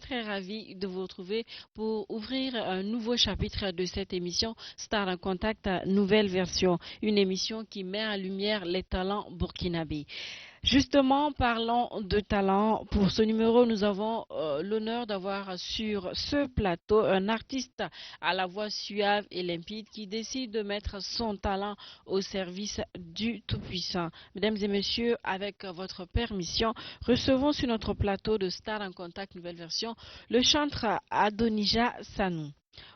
Très ravi de vous retrouver pour ouvrir un nouveau chapitre de cette émission Star en Contact, nouvelle version, une émission qui met en lumière les talents burkinabés. Justement, parlons de talent. Pour ce numéro, nous avons l'honneur d'avoir sur ce plateau un artiste à la voix suave et limpide qui décide de mettre son talent au service du Tout-Puissant. Mesdames et messieurs, avec votre permission, recevons sur notre plateau de Star en Contact nouvelle version le chantre Adonija Sanou.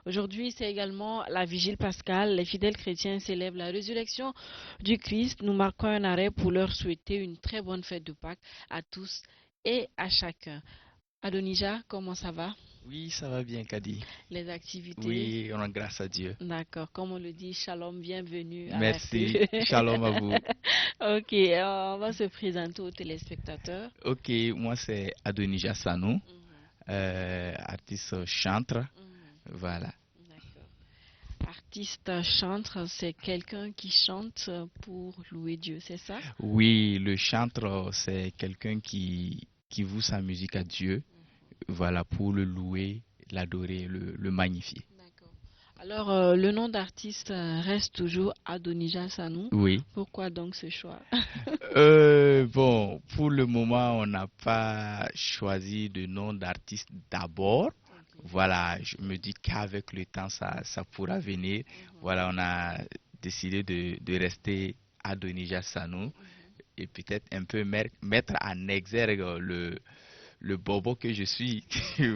Aujourd'hui, c'est également la vigile pascale. Les fidèles chrétiens célèbrent la résurrection du Christ. Nous marquons un arrêt pour leur souhaiter une très bonne fête de Pâques à tous et à chacun. Adonija, comment ça va? Oui, ça va bien, Kadi. Les activités? Oui, on a grâce à Dieu. D'accord, comme on le dit, shalom, bienvenue à Merci. Shalom à vous. Ok, on va se présenter aux téléspectateurs. Ok, moi c'est Adonija Sanou, artiste chantre. Voilà. D'accord. Artiste chantre, c'est quelqu'un qui chante pour louer Dieu, c'est ça? Oui, le chantre, c'est quelqu'un qui voue sa musique à Dieu. Voilà, pour le louer, l'adorer, le magnifier. D'accord. Alors, le nom d'artiste reste toujours Adonija Sanou. Oui. Pourquoi donc ce choix? Bon, pour le moment, on n'a pas choisi de nom d'artiste d'abord. Voilà, je me dis qu'avec le temps, ça pourra venir. Voilà, on a décidé de rester Adonija Sanou et peut-être un peu mettre en exergue le bobo que je suis.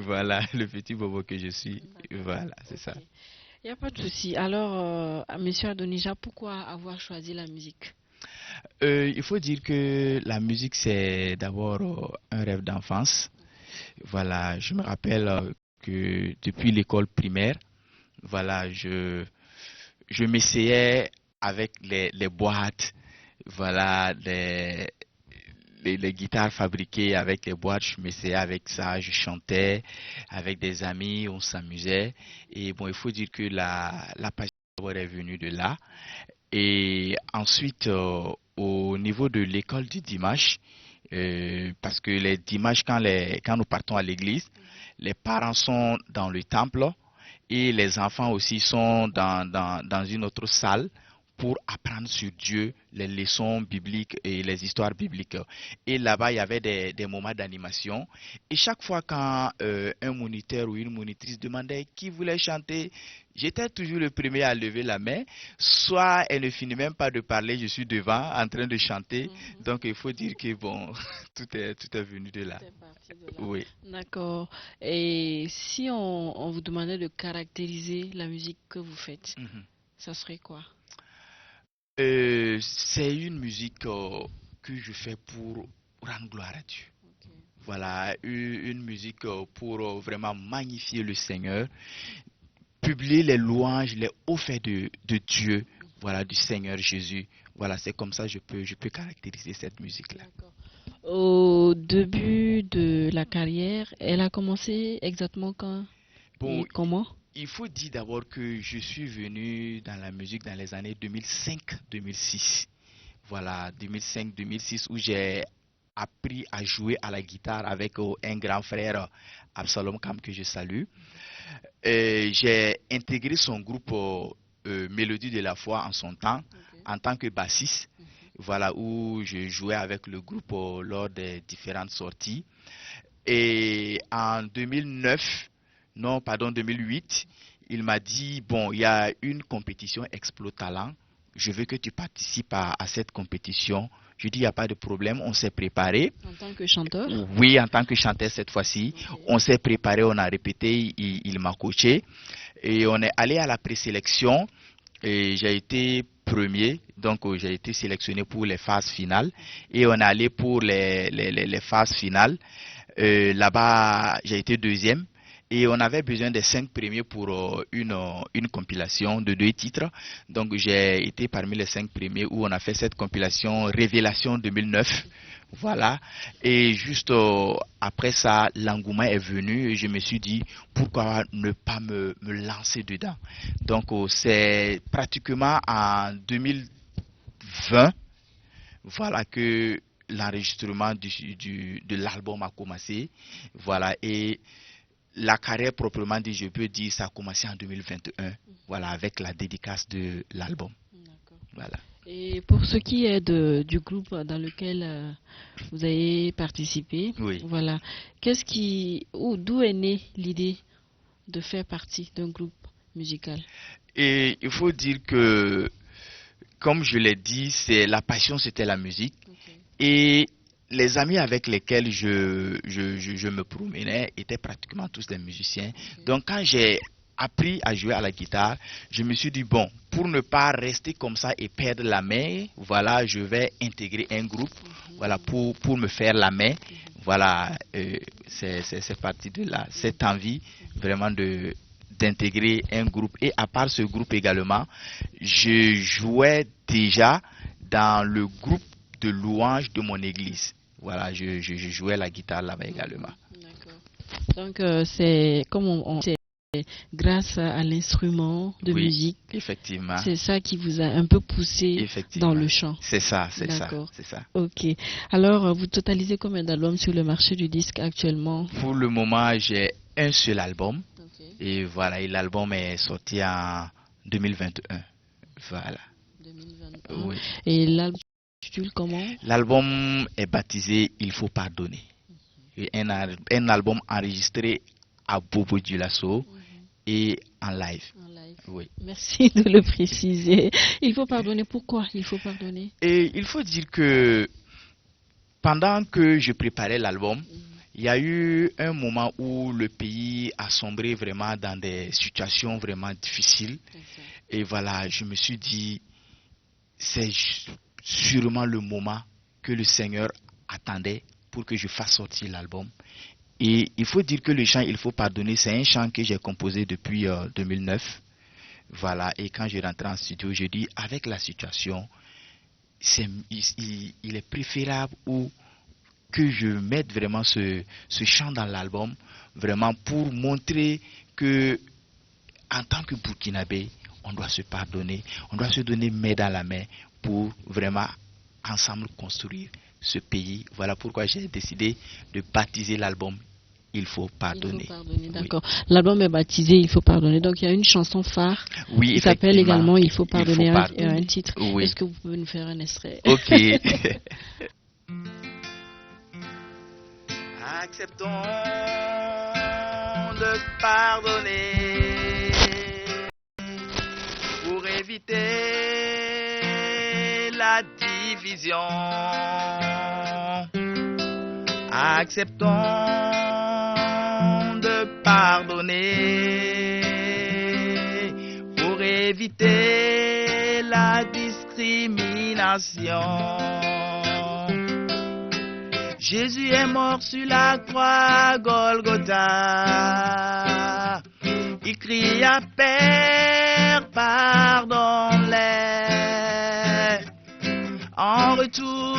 Voilà, le petit bobo que je suis. Voilà, c'est ça. Il n'y a pas de souci. Alors, Monsieur Adonija, pourquoi avoir choisi la musique? Il faut dire que la musique, c'est d'abord un rêve d'enfance. Voilà, je me rappelle que depuis l'école primaire, voilà, je m'essayais avec les boîtes, voilà, les guitares fabriquées avec les boîtes, je m'essayais avec ça, je chantais avec des amis, on s'amusait. Et bon, il faut dire que la passion d'abord est venue de là. Et ensuite, au niveau de l'école du dimanche, parce que les dimanches, quand nous partons à l'église, les parents sont dans le temple et les enfants aussi sont dans une autre salle pour apprendre sur Dieu, les leçons bibliques et les histoires bibliques. Et là-bas, il y avait des moments d'animation. Et chaque fois quand un moniteur ou une monitrice demandait qui voulait chanter, j'étais toujours le premier à lever la main. Soit elle ne finit même pas de parler, je suis devant en train de chanter. Donc il faut dire que bon, tout est venu de là. Oui. D'accord. Et si on vous demandait de caractériser la musique que vous faites, ça serait quoi? C'est une musique que je fais pour rendre gloire à Dieu. Voilà, une musique pour vraiment magnifier le Seigneur, publier les louanges, les hauts faits de Dieu, voilà, du Seigneur Jésus. Voilà, c'est comme ça que je peux caractériser cette musique-là. Au début de la carrière, elle a commencé exactement quand Bon, et comment? il faut dire d'abord que je suis venu dans la musique dans les années 2005-2006. Voilà, 2005-2006 où j'ai appris à jouer à la guitare avec un grand frère, Absalom Kam, que je salue. J'ai intégré son groupe Mélodie de la foi en son temps, en tant que bassiste. Voilà, où je jouais avec le groupe lors des différentes sorties. Et en 2009, non, pardon, 2008, il m'a dit, bon, il y a une compétition Explo Talent. Je veux que tu participes à cette compétition. Je dis, il n'y a pas de problème, on s'est préparé. En tant que chanteur? Oui, en tant que chanteur cette fois-ci. On s'est préparé, on a répété, il m'a coaché. Et on est allé à la présélection. Et j'ai été premier, donc j'ai été sélectionné pour les phases finales. Et on est allé pour les phases finales. Là-bas, j'ai été deuxième. Et on avait besoin des 5 premiers pour une compilation de 2 titres. Donc j'ai été parmi les 5 premiers où on a fait cette compilation Révélation 2009. Voilà. Et juste après ça, l'engouement est venu et je me suis dit pourquoi ne pas me lancer dedans. Donc c'est pratiquement en 2020, voilà que l'enregistrement de l'album a commencé. Voilà. Et la carrière proprement dit, je peux dire, ça a commencé en 2021, voilà, avec la dédicace de l'album. D'accord. Voilà. Et pour ce qui est du groupe dans lequel vous avez participé, Oui. voilà, d'où est née l'idée de faire partie d'un groupe musical? Et il faut dire que, comme je l'ai dit, la passion, c'était la musique. Ok. Et les amis avec lesquels je me promenais étaient pratiquement tous des musiciens. Ok. Donc quand j'ai appris à jouer à la guitare, je me suis dit, bon, pour ne pas rester comme ça et perdre la main, voilà, je vais intégrer un groupe, voilà, pour me faire la main. Voilà, c'est parti de là, cette envie vraiment d'intégrer un groupe. Et à part ce groupe également, je jouais déjà dans le groupe de louange de mon église. Voilà, je jouais la guitare là-bas également. D'accord. Donc, c'est comme c'est grâce à l'instrument de Oui, musique, effectivement. c'est ça qui vous a un peu poussé dans le chant. C'est ça, c'est ça, D'accord. c'est ça. Ok. Alors, vous totalisez combien d'albums sur le marché du disque actuellement? Pour le moment, j'ai un seul album. Ok. Et voilà, et l'album est sorti en 2021. Voilà. 2021. Oui. Et l'album s'intitule comment? L'album est baptisé Il faut pardonner. Et un album enregistré à Bobo Dioulasso et en live. En live. Oui. Merci de le préciser. Il faut pardonner. Pourquoi il faut pardonner? Et il faut dire que pendant que je préparais l'album, il y a eu un moment où le pays a sombré vraiment dans des situations vraiment difficiles. Et voilà, je me suis dit, c'est sûrement le moment que le Seigneur attendait pour que je fasse sortir l'album. Et il faut dire que le chant Il faut pardonner, c'est un chant que j'ai composé depuis 2009. Voilà, et quand je rentre en studio, je dis, avec la situation, il est préférable que je mette vraiment ce chant dans l'album, vraiment pour montrer que, en tant que Burkinabé, on doit se pardonner, on doit se donner main dans la main pour vraiment ensemble construire ce pays. Voilà pourquoi j'ai décidé de baptiser l'album Il faut pardonner. Il faut pardonner, Oui. d'accord. L'album est baptisé Il faut pardonner. Donc il y a une chanson phare Oui, qui s'appelle également Il faut pardonner, pardonner. un titre. Oui. Est-ce que vous pouvez nous faire un extrait? Ok. Acceptons de pardonner pour éviter la division. Acceptons de pardonner pour éviter la discrimination. Jésus est mort sur la croix Golgotha. Il crie à Père, pardonne-les. En retour,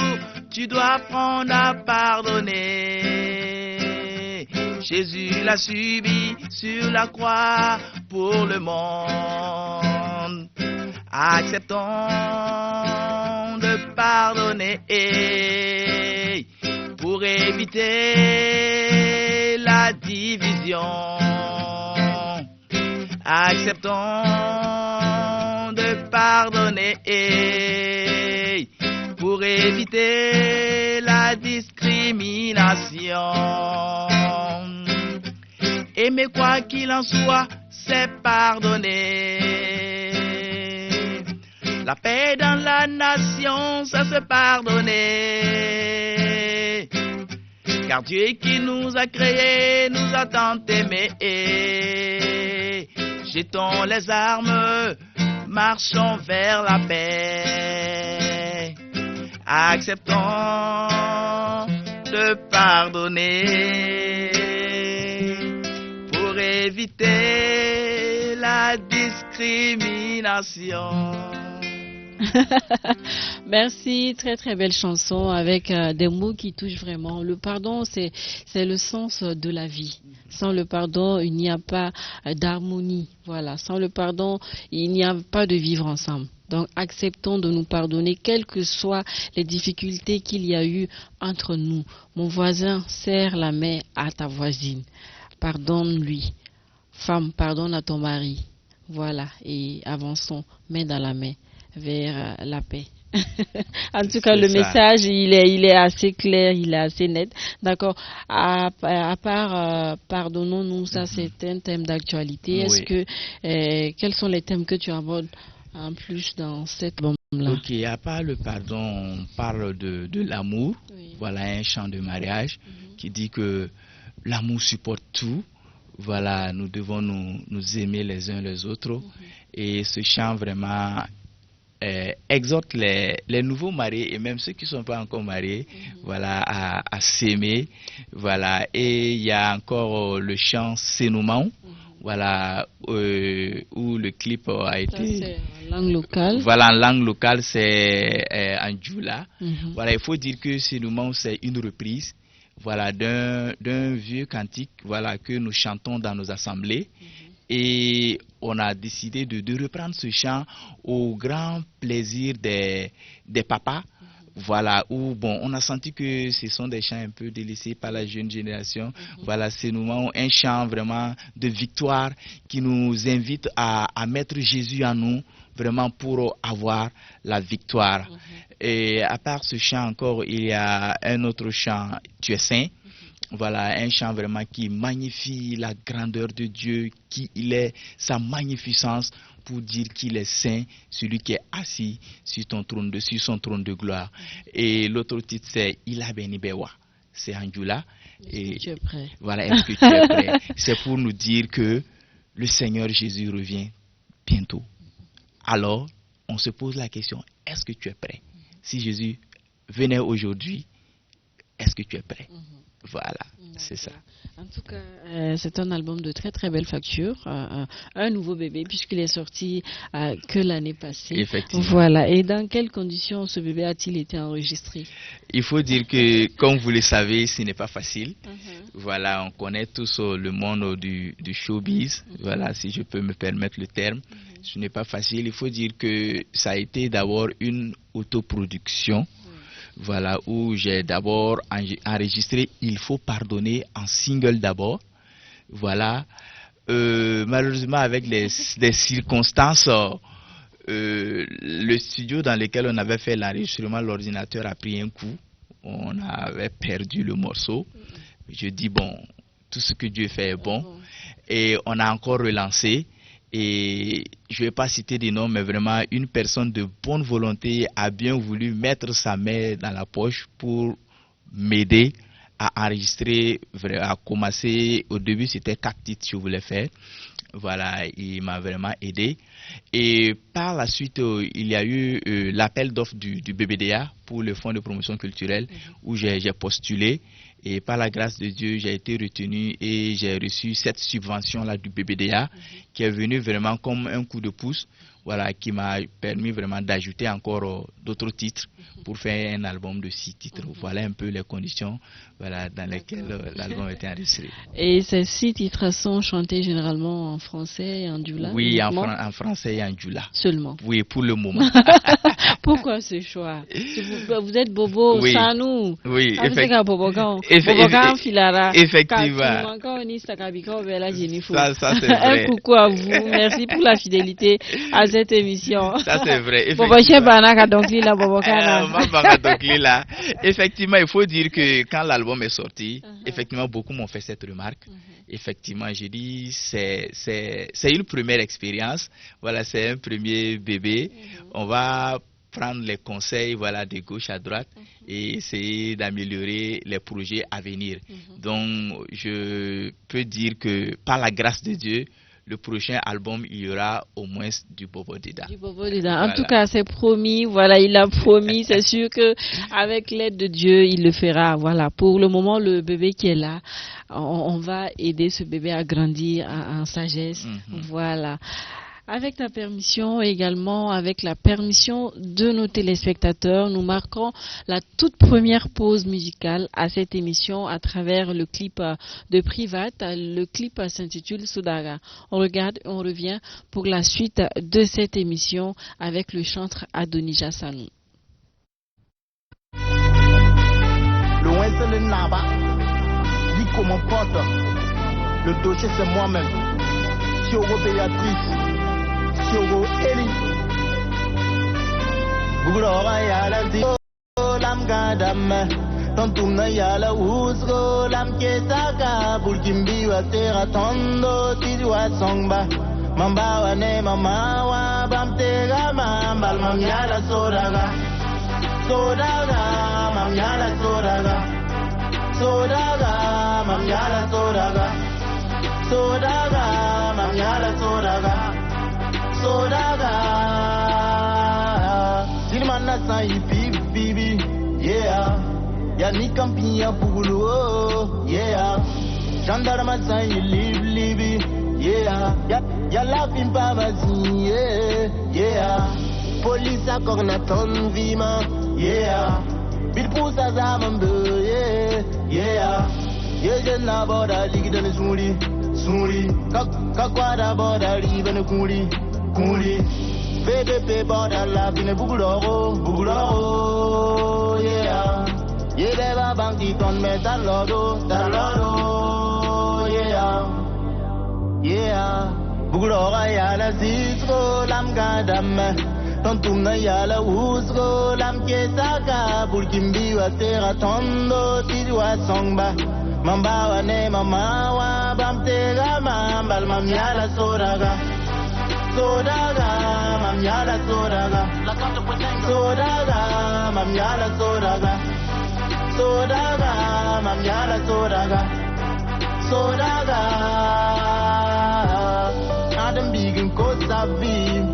tu dois apprendre à pardonner. Jésus l'a subi sur la croix pour le monde. Acceptons de pardonner pour éviter la division. Acceptons de pardonner pour éviter la discrimination. Aimer quoi qu'il en soit, c'est pardonner. La paix dans la nation, ça se pardonner. Car Dieu qui nous a créés nous a tant aimés. Jetons les armes, marchons vers la paix. Acceptons de pardonner pour éviter la discrimination. Merci, très très belle chanson avec des mots qui touchent vraiment. Le pardon, c'est le sens de la vie. Sans le pardon, il n'y a pas d'harmonie. Voilà, sans le pardon, il n'y a pas de vivre ensemble. Donc, acceptons de nous pardonner, quelles que soient les difficultés qu'il y a eu entre nous. Mon voisin serre la main à ta voisine. pardonne-lui. Femme, pardonne à ton mari. Voilà, et avançons main dans la main vers la paix. En tout cas, le message, il est assez clair, il est assez net. D'accord. À part pardonnons-nous, ça c'est un thème d'actualité. Est-ce que quels sont les thèmes que tu abordes en plus dans cette bombe-là? Ok, à part le pardon, on parle de l'amour. Oui. Voilà un chant de mariage qui dit que l'amour supporte tout. Voilà, nous devons nous aimer les uns les autres. Et ce chant vraiment exhorte les nouveaux mariés et même ceux qui ne sont pas encore mariés, voilà, à s'aimer. Voilà, et il y a encore le chant Sénouman, voilà, où le clip a été... Ça, c'est en langue locale. Voilà, en langue locale, c'est en Djoula. Voilà, il faut dire que Sénouman, c'est une reprise, voilà, d'un vieux cantique, voilà, que nous chantons dans nos assemblées. Et on a décidé de reprendre ce chant au grand plaisir des papas. Voilà, où bon, on a senti que ce sont des chants un peu délaissés par la jeune génération. Voilà, c'est un chant vraiment de victoire qui nous invite à mettre Jésus en nous, vraiment pour avoir la victoire. Et à part ce chant encore, il y a un autre chant, Tu es saint. Voilà, un chant vraiment qui magnifie la grandeur de Dieu, qui il est, sa magnificence, pour dire qu'il est saint, celui qui est assis sur son trône de gloire. Et l'autre titre, c'est Ila Beni Bewa. C'est en Djoula. Est-ce que tu es prêt? Voilà, est-ce que tu es prêt? C'est pour nous dire que le Seigneur Jésus revient bientôt. Alors, on se pose la question, est-ce que tu es prêt? Si Jésus venait aujourd'hui, est-ce que tu es prêt? Voilà, c'est ça. En tout cas, c'est un album de très très belle facture, un nouveau bébé puisqu'il est sorti que l'année passée. Effectivement. Voilà. Et dans quelles conditions ce bébé a-t-il été enregistré? Il faut dire que, comme vous le savez, ce n'est pas facile. Voilà, on connaît tous le monde du showbiz. Voilà, si je peux me permettre le terme. Ce n'est pas facile. Il faut dire que ça a été d'abord une autoproduction. Voilà, où j'ai d'abord enregistré Il faut pardonner en single d'abord. Voilà, malheureusement avec des circonstances, le studio dans lequel on avait fait l'enregistrement, l'ordinateur a pris un coup. On avait perdu le morceau. Je dis bon, tout ce que Dieu fait est bon. Et on a encore relancé. Et je ne vais pas citer des noms, mais vraiment une personne de bonne volonté a bien voulu mettre sa main dans la poche pour m'aider à enregistrer, à commencer. Au début, c'était 4 titres que je voulais faire. Voilà, il m'a vraiment aidé. Et par la suite, il y a eu l'appel d'offres du BBDA pour le Fonds de promotion culturelle où j'ai postulé. Et par la grâce de Dieu, j'ai été retenu et j'ai reçu cette subvention-là du BBDA qui est venue vraiment comme un coup de pouce, voilà, qui m'a permis vraiment d'ajouter encore d'autres titres pour faire un album de 6 titres. Voilà un peu les conditions, voilà, dans lesquelles l'album a été enregistré. Et ces 6 titres sont chantés généralement en français et en djoula? Oui, en français et en djoula. Seulement? Oui, pour le moment. Pourquoi ce choix? Vous êtes Bobo, oui. Sanou. Oui, effectivement. Ça c'est vrai. Un coucou à vous. Merci pour la fidélité à cette émission. Ça c'est vrai. Effectivement, il faut dire que quand l'album est sorti, effectivement, beaucoup m'ont fait cette remarque. Effectivement, j'ai dit, c'est une première expérience. Voilà, c'est un premier bébé. On va prendre les conseils, voilà, de gauche à droite et essayer d'améliorer les projets à venir. Donc, je peux dire que par la grâce de Dieu, le prochain album, il y aura au moins du Bobo Dida. Du Bobo Dida. Voilà. En tout cas, c'est promis. Voilà, il a promis. C'est sûr que avec l'aide de Dieu, il le fera. Voilà. Pour le moment, le bébé qui est là, on va aider ce bébé à grandir en sagesse. Voilà. Avec ta permission également, avec la permission de nos téléspectateurs, nous marquons la toute première pause musicale à cette émission à travers le clip de Private. Le clip s'intitule Sodaga. On regarde et on revient pour la suite de cette émission avec le chanteur Adonija Sanou. Le dossier c'est moi-même. Chiogo Béatrice, Chiogo Eli. Bugura yala zio lam gadam. Tantumna yala usgo lam kesaka. Bulkimbi wa tera tondo tidwa songba. Mambawa ne mamawa bam tega mambal mam yala sodaga. Sodaga mam yala sodaga. Sodaga mam yala sodaga. Sodaga mam yala sodaga. Sodaga Silmana sai bibi yeah ya ni campia bugulu yeah gendarme sai libi yeah ya la pimpa vazi yeah police akona ton vima yeah bil pousa zamambe yeah ye na boda ligdan suri kakwada boda libane kuri BBP boda la bine buguloro yeah ye deva banki ton me talodo yeah buguloro ya la zitro lam gadam tontumna ya la usgo lam kesaka bulkimbi wa tera tondo tidwa songba mambawa ne mamawa bam tega mambal mam yala sodaga mam yala sodaga mam yala sodaga mam yala sodaga adam bigin ko sabim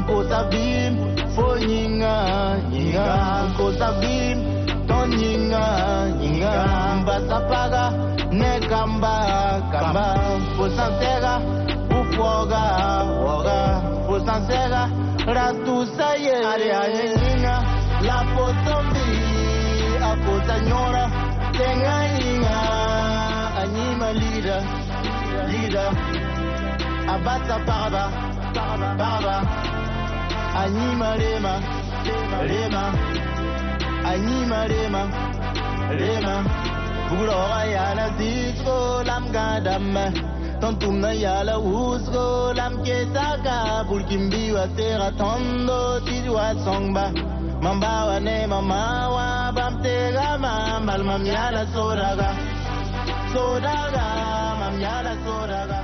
ko sabim fo yinga ko sabim ton yinga basapaga ne kamba fo santega ufoga fo santega ratu saye arianinga la potombi apota nyora tenga inga anima leader abata paraba anima rema anima rema bugura yana zitro lam gadam tantumna yala usgo lam kesaka bulkimbi wa tera tondo tidwa songba mambawa ne mamawa bam tega mambal mam yala sodaga mam yala sodaga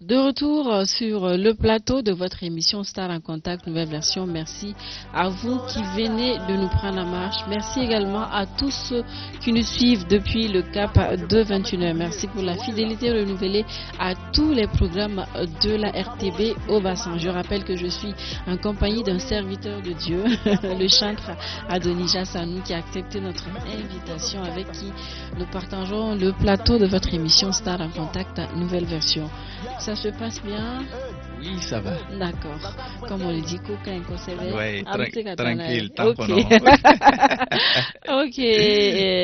De retour sur le plateau de votre émission Star en Contact, nouvelle version. Merci à vous qui venez de nous prendre en marche. Merci également à tous ceux qui nous suivent depuis le cap de 21h. Merci pour la fidélité renouvelée à tous les programmes de la RTB au bassin. Je rappelle que je suis en compagnie d'un serviteur de Dieu, le chantre Adonija Sanou, qui a accepté notre invitation, avec qui nous partageons le plateau de votre émission Star en Contact, nouvelle version. Ça se passe bien? Oui, ça va. D'accord. Comme on le dit, coquin, oui, tranquille, ok. Ok.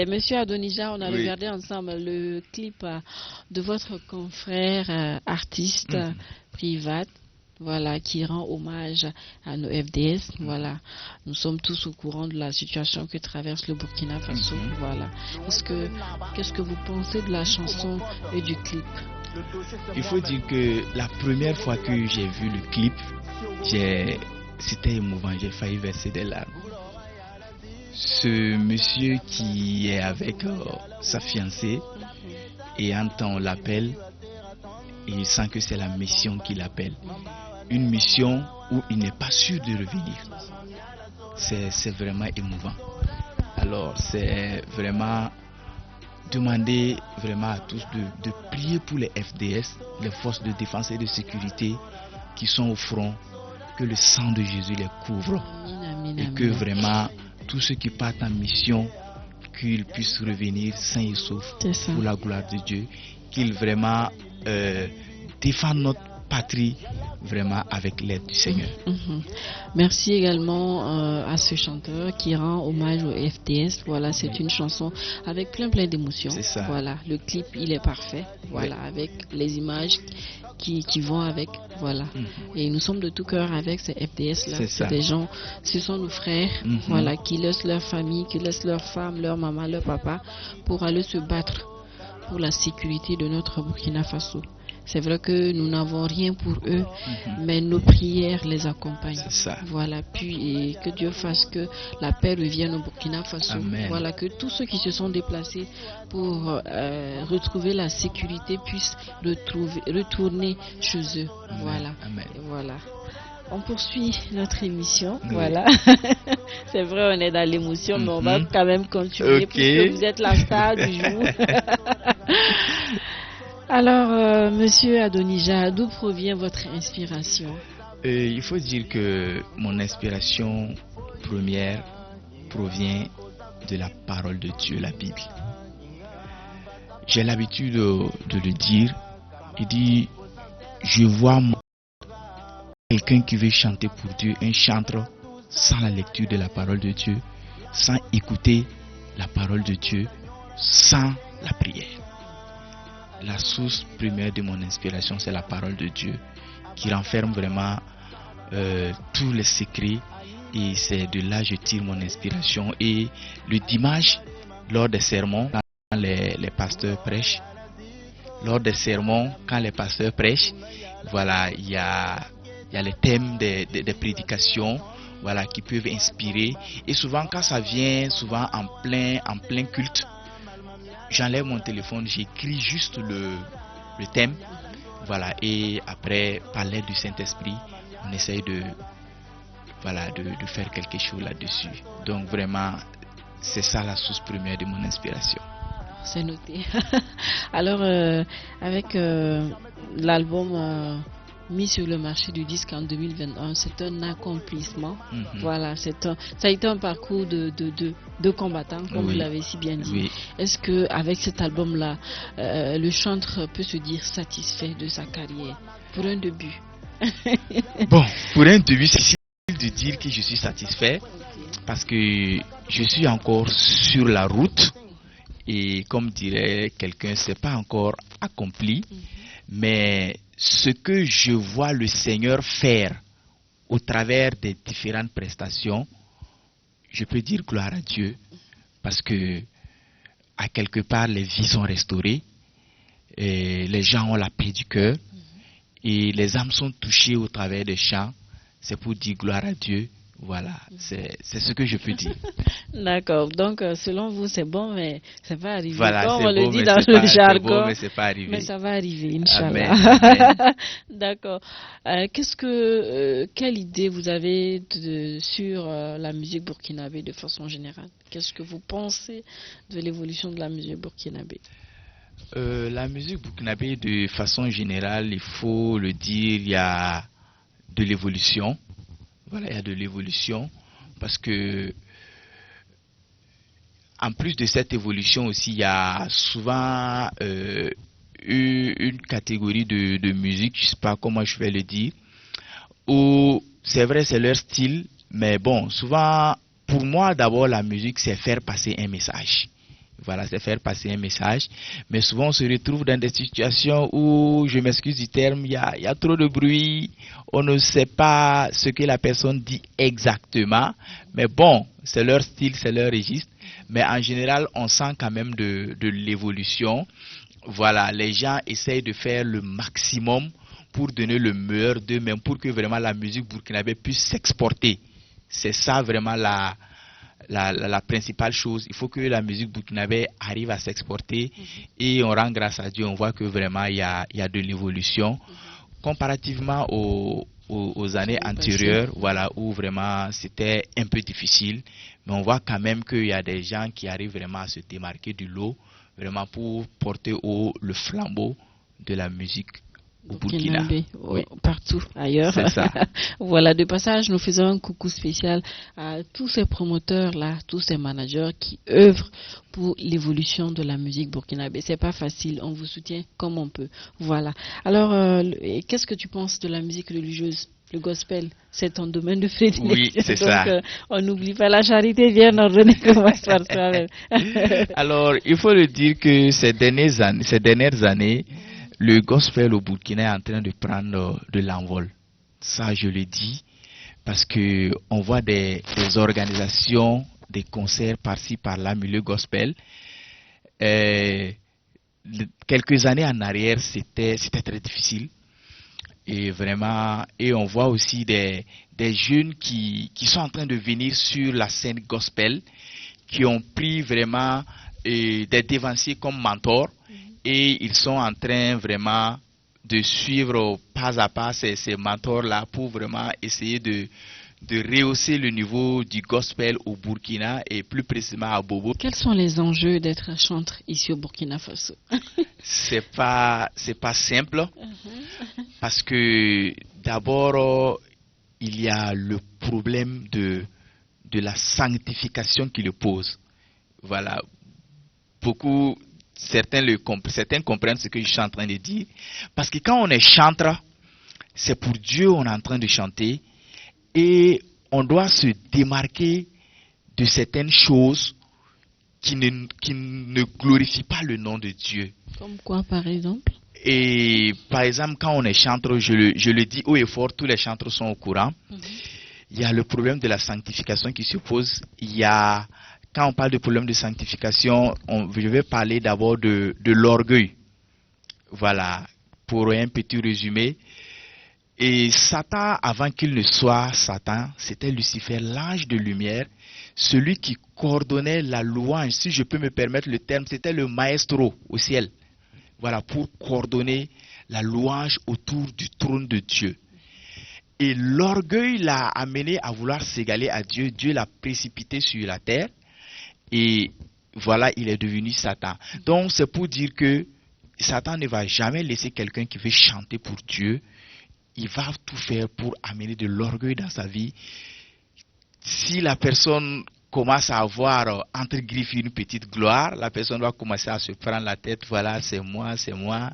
Monsieur Adonija, on a regardé ensemble le clip de votre confrère artiste Privat. Voilà, qui rend hommage à nos FDS. Voilà, nous sommes tous au courant de la situation que traverse le Burkina Faso. Voilà. Qu'est-ce que vous pensez de la chanson et du clip? Il faut dire que la première fois que j'ai vu le clip, c'était émouvant, j'ai failli verser des larmes. Ce monsieur qui est avec sa fiancée et entend l'appel, et il sent que c'est la mission qui l'appelle. Une mission où il n'est pas sûr de revenir. C'est vraiment émouvant. Alors c'est vraiment demander vraiment à tous de prier pour les FDS, les forces de défense et de sécurité qui sont au front, que le sang de Jésus les couvre. Amen, et que vraiment tous ceux qui partent en mission, qu'ils puissent revenir sains et saufs pour la gloire de Dieu, qu'ils vraiment défendent notre patrie vraiment avec l'aide du Seigneur. Merci également à ce chanteur qui rend hommage au FDS. Voilà, c'est une chanson avec plein d'émotions. Voilà, le clip il est parfait. Voilà, avec les images qui vont avec. Voilà, et nous sommes de tout cœur avec ces FDS là. C'est des gens, ce sont nos frères. Voilà, qui laissent leur famille, qui laissent leur femme, leur maman, leur papa pour aller se battre pour la sécurité de notre Burkina Faso. C'est vrai que nous n'avons rien pour eux, mais nos prières les accompagnent. C'est ça. Voilà, puis et que Dieu fasse que la paix revienne au Burkina Faso. Amen. Voilà, que tous ceux qui se sont déplacés pour retrouver la sécurité puissent retourner chez eux. Amen. Voilà. Amen. Voilà. On poursuit notre émission. Oui. Voilà. C'est vrai, on est dans l'émotion, mais on va Mhm. quand même continuer Ok. puisque vous êtes la star du jour. Alors, Monsieur Adonija, d'où provient votre inspiration? Il faut dire que mon inspiration première provient de la parole de Dieu, la Bible. J'ai l'habitude de le dire. Il dit, je vois quelqu'un qui veut chanter pour Dieu, un chanteur, sans la lecture de la parole de Dieu, sans écouter la parole de Dieu, sans la prière. La source première de mon inspiration, c'est la parole de Dieu, qui renferme vraiment tous les secrets, et c'est de là que je tire mon inspiration. Et le dimanche, lors des sermons, quand les pasteurs prêchent, voilà, il y a les thèmes des prédications, voilà, qui peuvent inspirer. Et souvent, quand ça vient, souvent en plein culte, j'enlève mon téléphone, j'écris juste le thème, voilà, et après, par l'aide du Saint-Esprit, on essaye de faire quelque chose là-dessus. Donc vraiment, c'est ça la source première de mon inspiration. C'est noté. Alors, avec l'album mis sur le marché du disque en 2021, c'est un accomplissement. Voilà, ça a été un parcours de combattants, comme Oui. vous l'avez si bien dit. Oui. Est-ce que avec cet album-là, le chanteur peut se dire satisfait de sa carrière pour un début? Bon, pour un début, c'est difficile de dire que je suis satisfait parce que je suis encore sur la route et comme dirait quelqu'un, c'est pas encore accompli, mais ce que je vois le Seigneur faire au travers des différentes prestations, je peux dire gloire à Dieu parce que à quelque part les vies sont restaurées, et les gens ont la paix du cœur et les âmes sont touchées au travers des chants. C'est pour dire gloire à Dieu. Voilà, c'est ce que je peux dire. D'accord. Donc, selon vous, c'est bon, mais c'est pas arrivé. Voilà, Comme c'est on le beau, dit mais dans c'est le pas- c'est jargon. beau, mais c'est pas arrivé. Mais ça va arriver, Amen, Inch'Allah. amen. D'accord. Quelle idée vous avez sur la musique burkinabé de façon générale? Qu'est-ce que vous pensez de l'évolution de la musique burkinabé? La musique burkinabé, de façon générale, il faut le dire, il y a de l'évolution. Voilà, il y a de l'évolution parce que en plus de cette évolution aussi, il y a souvent une catégorie de musique, je ne sais pas comment je vais le dire, où c'est vrai, c'est leur style, mais bon, souvent, pour moi, d'abord, la musique, c'est faire passer un message. Voilà, c'est faire passer un message. Mais souvent, on se retrouve dans des situations où, je m'excuse du terme, il y a trop de bruit. On ne sait pas ce que la personne dit exactement. Mais bon, c'est leur style, c'est leur registre. Mais en général, on sent quand même de l'évolution. Voilà, les gens essayent de faire le maximum pour donner le meilleur d'eux-mêmes, pour que vraiment la musique burkinabé puisse s'exporter. C'est ça vraiment la principale chose. Il faut que la musique burkinabé arrive à s'exporter et on rend grâce à Dieu. On voit que vraiment il y a de l'évolution comparativement aux années antérieures, voilà, où vraiment c'était un peu difficile. Mais on voit quand même qu'il y a des gens qui arrivent vraiment à se démarquer du lot, vraiment pour porter haut le flambeau de la musique au Burkina. Oui. Partout ailleurs. C'est ça. Voilà, de passage, nous faisons un coucou spécial à tous ces promoteurs-là, tous ces managers qui œuvrent pour l'évolution de la musique burkinabé. C'est pas facile, on vous soutient comme on peut. Voilà. Alors, qu'est-ce que tu penses de la musique religieuse? Le gospel, c'est ton domaine de prédilection. Oui, c'est ça. Donc, on n'oublie pas la charité bien ordonnée, commence par soi-même. Alors, il faut le dire que ces dernières années, le gospel au Burkina est en train de prendre de l'envol. Ça, je le dis, parce que on voit des organisations, des concerts par-ci, par-là, milieu gospel. quelques années en arrière, c'était très difficile. Et vraiment, et on voit aussi des jeunes qui sont en train de venir sur la scène gospel, qui ont pris vraiment des dévanciers comme mentors, et ils sont en train vraiment de suivre pas à pas ces mentors-là pour vraiment essayer de rehausser le niveau du gospel au Burkina et plus précisément à Bobo. Quels sont les enjeux d'être chanteur ici au Burkina Faso? C'est pas simple parce que d'abord il y a le problème de la sanctification qui le pose. Voilà, certains comprennent ce que je suis en train de dire, parce que quand on est chanteur, c'est pour Dieu on est en train de chanter. Et on doit se démarquer de certaines choses qui ne glorifient pas le nom de Dieu. Comme quoi, par exemple? Et par exemple, quand on est chanteur, je le dis haut et fort, tous les chanteurs sont au courant. Il y a le problème de la sanctification qui se pose. Quand on parle de problème de sanctification, je vais parler d'abord de l'orgueil. Voilà, pour un petit résumé. Et Satan, avant qu'il ne soit Satan, c'était Lucifer, l'ange de lumière, celui qui coordonnait la louange, si je peux me permettre le terme, c'était le maestro au ciel. Voilà, pour coordonner la louange autour du trône de Dieu. Et l'orgueil l'a amené à vouloir s'égaler à Dieu. Dieu l'a précipité sur la terre. Et voilà, il est devenu Satan. Donc, c'est pour dire que Satan ne va jamais laisser quelqu'un qui veut chanter pour Dieu. Il va tout faire pour amener de l'orgueil dans sa vie. Si la personne commence à avoir entre griffes une petite gloire, la personne va commencer à se prendre la tête. Voilà, c'est moi, c'est moi.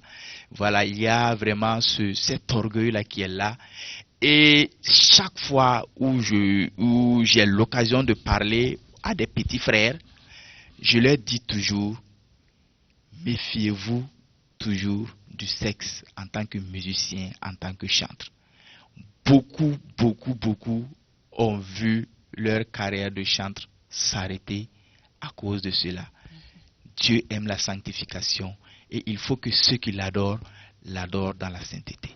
Voilà, il y a vraiment cet orgueil-là qui est là. Et chaque fois où j'ai l'occasion de parler à des petits frères, je leur dis toujours, méfiez-vous toujours du sexe en tant que musicien, en tant que chanteur. Beaucoup ont vu leur carrière de chanteur s'arrêter à cause de cela. Dieu aime la sanctification et il faut que ceux qui l'adorent dans la sainteté.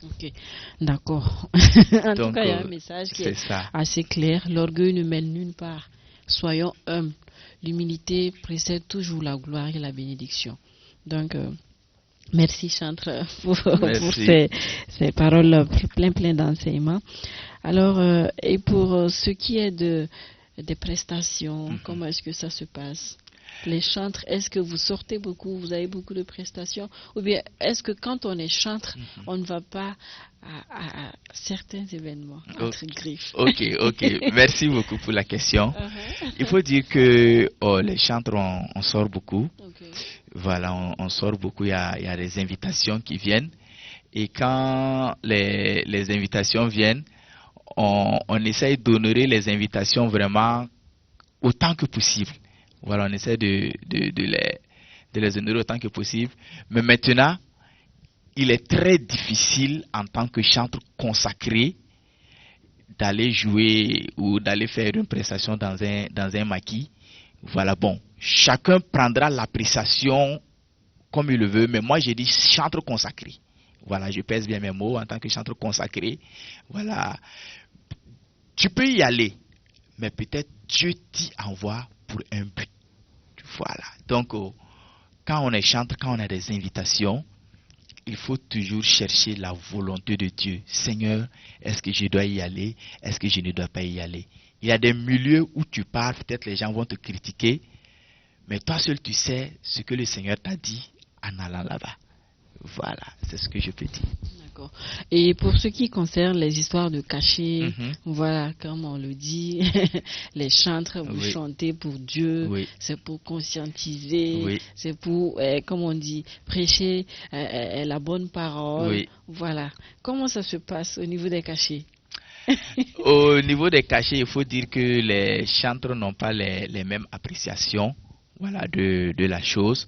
Ok, d'accord. En tout cas, il y a un message qui est assez clair. L'orgueil ne mène nulle part. Soyons humbles. L'humilité précède toujours la gloire et la bénédiction. Donc, merci chanteur pour ces paroles plein d'enseignements. Alors, et pour ce qui est des prestations, comment est-ce que ça se passe? Les chantres, est-ce que vous sortez beaucoup, vous avez beaucoup de prestations? Ou bien est-ce que quand on est chantre, on ne va pas à certains événements, entre griffes? Ok. Merci beaucoup pour la question. Il faut dire que les chantres, on sort beaucoup. Voilà, on sort beaucoup. Il y a des invitations qui viennent. Et quand les invitations viennent, on essaye d'honorer les invitations vraiment autant que possible. Voilà, on essaie de les honorer autant que possible. Mais maintenant, il est très difficile en tant que chanteur consacré d'aller jouer ou d'aller faire une prestation dans un maquis. Voilà, bon, chacun prendra l'appréciation comme il le veut, mais moi j'ai dit chanteur consacré. Voilà, je pèse bien mes mots en tant que chanteur consacré. Voilà, tu peux y aller, mais peut-être Dieu t'y envoie pour un but. Voilà. Donc, quand on est chanteur, quand on a des invitations, il faut toujours chercher la volonté de Dieu. Seigneur, est-ce que je dois y aller? Est-ce que je ne dois pas y aller? Il y a des milieux où tu pars, peut-être les gens vont te critiquer, mais toi seul tu sais ce que le Seigneur t'a dit en allant là-bas. Voilà, c'est ce que je peux dire. D'accord. Et pour ce qui concerne les histoires de cachets, voilà, comme on le dit, les chantres, vous chantez pour Dieu, c'est pour conscientiser, c'est pour, comme on dit, prêcher la bonne parole. Voilà. Comment ça se passe au niveau des cachets? Au niveau des cachets, il faut dire que les chantres n'ont pas les mêmes appréciations, voilà, de la chose.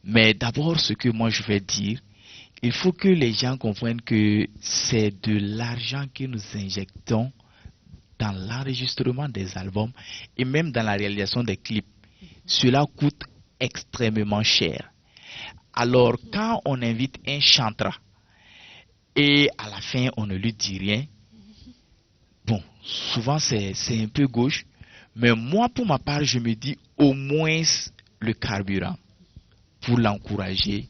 Mais d'abord, ce que moi je vais dire, il faut que les gens comprennent que c'est de l'argent que nous injectons dans l'enregistrement des albums et même dans la réalisation des clips. Cela coûte extrêmement cher. Alors, quand on invite un chanteur et à la fin, on ne lui dit rien, bon, souvent c'est un peu gauche, mais moi, pour ma part, je me dis au moins le carburant pour l'encourager,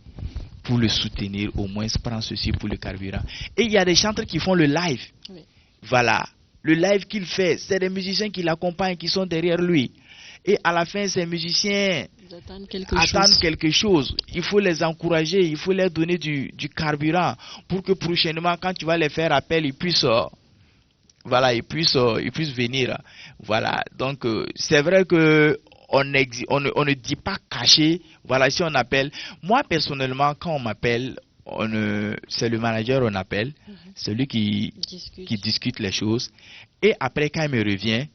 pour le soutenir, au moins prendre ceci pour le carburant. Et il y a des chanteurs qui font le live. Oui. Voilà, le live qu'il fait, c'est des musiciens qui l'accompagnent, qui sont derrière lui. Et à la fin, ces musiciens attendent quelque chose. Il faut les encourager, il faut leur donner du carburant pour que prochainement, quand tu vas les faire appel, ils puissent, ils puissent venir. Voilà. Donc, c'est vrai que on ne dit pas caché. Voilà, si on appelle. Moi, personnellement, quand on m'appelle, c'est le manager on appelle, celui qui discute les choses. Et après, quand il me revient,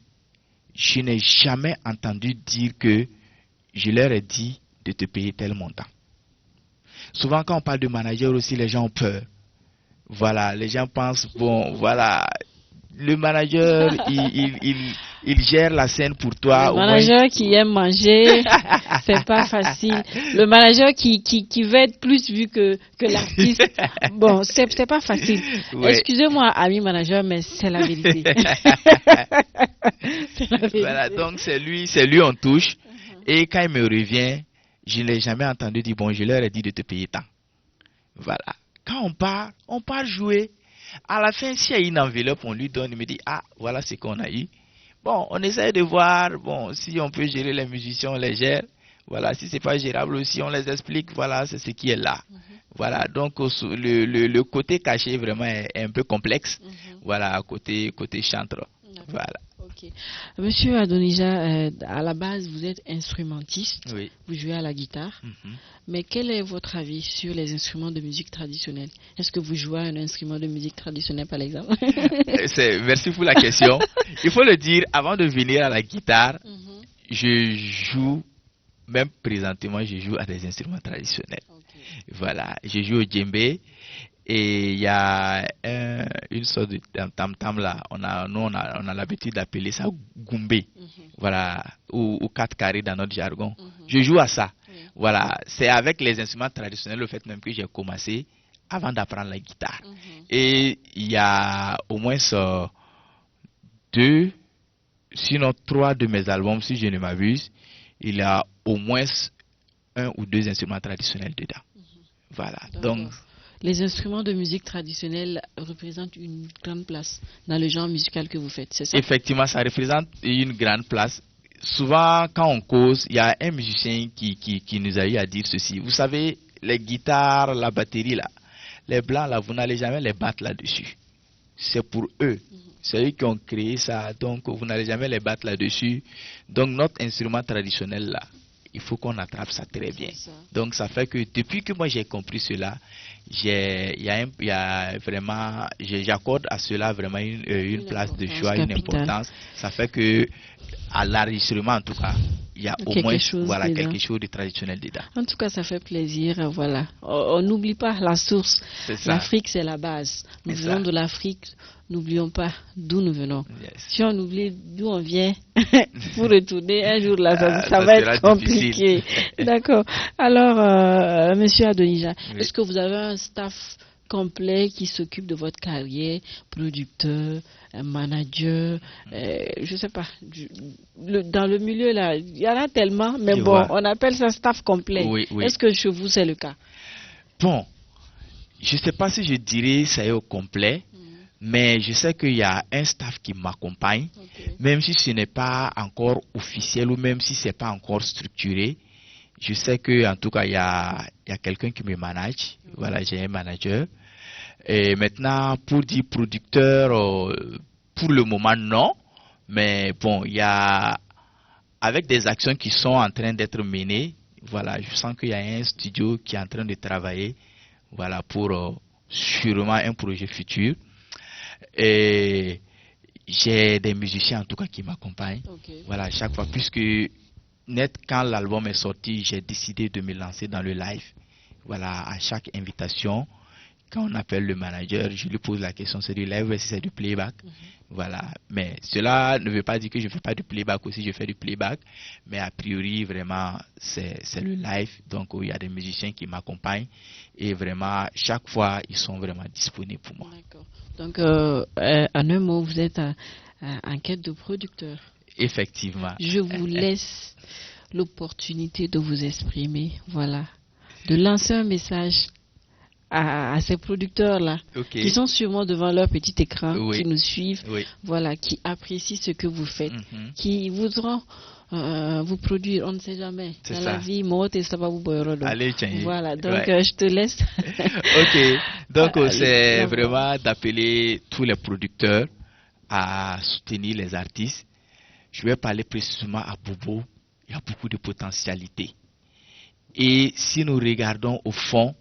je n'ai jamais entendu dire que je leur ai dit de te payer tel montant. Souvent, quand on parle de manager aussi, les gens ont peur. Voilà, les gens pensent, bon, voilà, le manager, il gère la scène pour toi. Le manager qui aime manger, c'est pas facile. Le manager qui veut être plus vu que l'artiste, bon, c'est pas facile. Ouais. Excusez-moi, ami manager, mais c'est la vérité. C'est la vérité. Voilà, donc c'est lui on touche. Et quand il me revient, je ne l'ai jamais entendu dire, bon, je leur ai dit de te payer tant. Voilà. Quand on part jouer. À la fin, s'il y a une enveloppe, on lui donne, il me dit, ah, voilà ce qu'on a eu. Bon, on essaie de voir, bon, si on peut gérer les musiciens, on les gère. Voilà, si c'est pas gérable aussi, on les explique, voilà, c'est ce qui est là. Voilà, donc le côté caché vraiment est un peu complexe. Voilà, côté chanteur. Voilà. Okay. Monsieur Adonija, à la base, vous êtes instrumentiste, oui. Vous jouez à la guitare, mais quel est votre avis sur les instruments de musique traditionnelle? Est-ce que vous jouez un instrument de musique traditionnelle, par exemple? Merci pour la question. Il faut le dire, avant de venir à la guitare, je joue, même présentement, je joue à des instruments traditionnels. Okay. Voilà, je joue au djembé. Et il y a une sorte de tam-tam là, on a l'habitude d'appeler ça goumbé, voilà, ou 4 carrés dans notre jargon. Je joue à ça. Voilà, c'est avec les instruments traditionnels, le fait même que j'ai commencé avant d'apprendre la guitare. Et il y a au moins 2, sinon 3 de mes albums, si je ne m'abuse, il y a au moins 1 ou 2 instruments traditionnels dedans. Voilà, donc... Les instruments de musique traditionnelle représentent une grande place dans le genre musical que vous faites, c'est ça? Effectivement, ça représente une grande place. Souvent, quand on cause, il y a un musicien qui nous a eu à dire ceci. Vous savez, les guitares, la batterie, là, les blancs, là, vous n'allez jamais les battre là-dessus. C'est pour eux. C'est eux qui ont créé ça, donc vous n'allez jamais les battre là-dessus. Donc, notre instrument traditionnel, là, il faut qu'on attrape ça très bien. Donc ça fait que depuis que moi j'ai compris cela, j'accorde à cela vraiment une place de choix, une importance. Ça fait que à l'enregistrement en tout cas, il y a au moins quelque chose de traditionnel dedans. En tout cas, ça fait plaisir. Voilà, on n'oublie pas la source. L'Afrique, c'est la base. Nous venons de l'Afrique. N'oublions pas d'où nous venons. Yes. Si on oublie d'où on vient, pour retourner un jour là, ça va être compliqué. D'accord. Alors, Monsieur Adonija, est-ce que vous avez un staff complet qui s'occupe de votre carrière, producteur, manager, je sais pas, dans le milieu là, il y en a tellement, mais on appelle ça staff complet. Oui. Est-ce que chez vous c'est le cas? Bon, je sais pas si je dirais ça est au complet. Mais je sais qu'il y a un staff qui m'accompagne, même si ce n'est pas encore officiel ou même si ce n'est pas encore structuré. Je sais qu'en tout cas, il y a quelqu'un qui me manage. Voilà, j'ai un manager. Et maintenant, pour dire producteur, pour le moment, non. Mais bon, il y a, avec des actions qui sont en train d'être menées, voilà, je sens qu'il y a un studio qui est en train de travailler, voilà, pour sûrement un projet futur. Et j'ai des musiciens en tout cas qui m'accompagnent. Voilà, chaque fois, puisque quand l'album est sorti, j'ai décidé de me lancer dans le live. Voilà, à chaque invitation, quand on appelle le manager, je lui pose la question, c'est du live ou c'est du playback. Voilà, mais cela ne veut pas dire que je ne fais pas du playback aussi, je fais du playback, mais a priori vraiment c'est le live, donc il y a des musiciens qui m'accompagnent et vraiment chaque fois ils sont vraiment disponibles pour moi. D'accord. Donc en un mot, vous êtes en quête de producteur. Effectivement. Je vous laisse l'opportunité de vous exprimer, voilà, de lancer un message à ces producteurs-là, qui sont sûrement devant leur petit écran, qui nous suivent, voilà, qui apprécient ce que vous faites, qui voudront vous produire, on ne sait jamais. Dans la vie, voilà, donc je te laisse. Ok, donc c'est vraiment d'appeler tous les producteurs à soutenir les artistes. Je vais parler précisément à Bobo, il y a beaucoup de potentialité. Et si nous regardons au fond,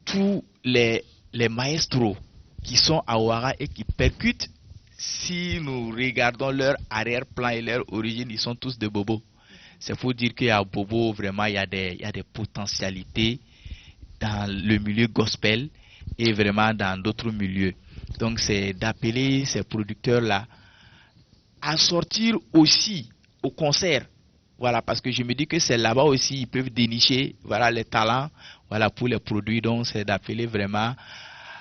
tous les maestros qui sont à Ouara et qui percutent, si nous regardons leur arrière-plan et leur origine, ils sont tous de Bobo. C'est pour dire qu'à Bobo, vraiment, il y a des potentialités dans le milieu gospel et vraiment dans d'autres milieux. Donc, c'est d'appeler ces producteurs-là à sortir aussi au concert. Voilà, parce que je me dis que c'est là-bas aussi ils peuvent dénicher, voilà, les talents, voilà, pour les produits. Donc, c'est d'appeler vraiment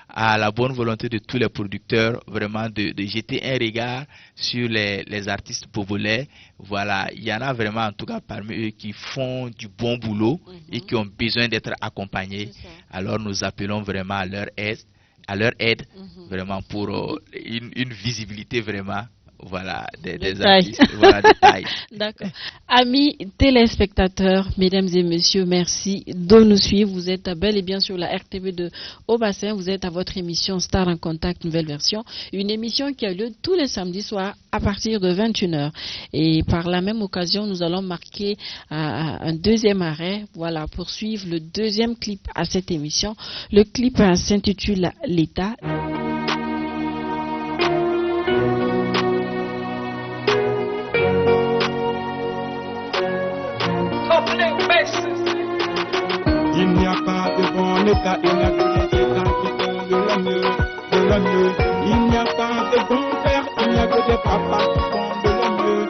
à la bonne volonté de tous les producteurs, vraiment de jeter un regard sur les artistes bobolais. Voilà, il y en a vraiment, en tout cas, parmi eux qui font du bon boulot et qui ont besoin d'être accompagnés. Alors, nous appelons vraiment à leur aide, vraiment pour une visibilité vraiment. Voilà, des artistes, voilà, de taille. D'accord. Amis téléspectateurs, mesdames et messieurs, merci de nous suivre. Vous êtes bel et bien sur la RTV de Haut-Bassin. Vous êtes à votre émission Star en Contact, nouvelle version. Une émission qui a lieu tous les samedis soirs à partir de 21h. Et par la même occasion, nous allons marquer un deuxième arrêt, voilà, pour suivre le deuxième clip à cette émission. Le clip s'intitule L'État. Il n'y a pas de bon état, il n'y a que des états qui font de le mieux. Il n'y a pas de bon père, il n'y a que des papas qui font de le mieux.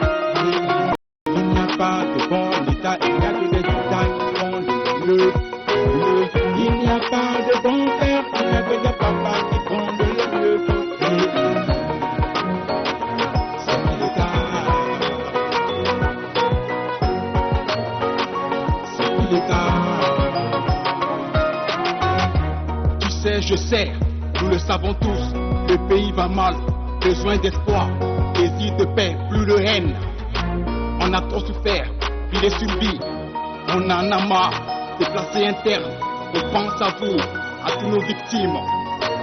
Il n'y a pas de bon état, il n'y a que des états qui font de le mieux. Il n'y a pas de bon père, il n'y a que des papas qui font de le mieux. C'est l'état. C'est l'état. Je sais, nous le savons tous, le pays va mal, besoin d'espoir, désir de paix, plus de haine. On a trop souffert, puis les subis, on en a marre, déplacés internes. On pense à vous, à tous nos victimes,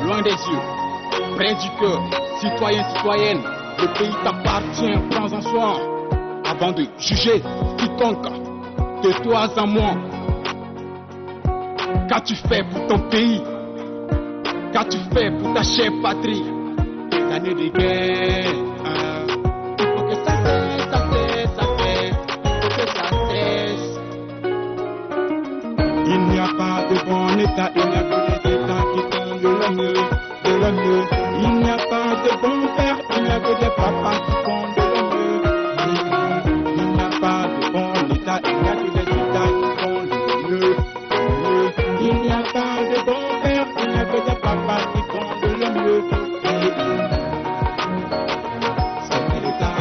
loin des yeux, près du cœur, citoyens, citoyennes, le pays t'appartient, prends-en soin, avant de juger quiconque, de toi à moi. Qu'as-tu fait pour ton pays? Qu'as-tu fait pour ta chère patrie? Des années de guerre, il faut que ça cesse, ça cesse, ça cesse, il faut que ça cesse. Il n'y a pas de bon état, il n'y a que des états qui font de le mieux, de le mieux. Il n'y a pas de bon père, il n'y a que des papas qui font de le mieux. Il n'y a pas de bon état, il n'y a que des états qui font de le mieux. Il n'y a pas de bon père, il n'y a que des papas qui font de le mieux. C'est l'état.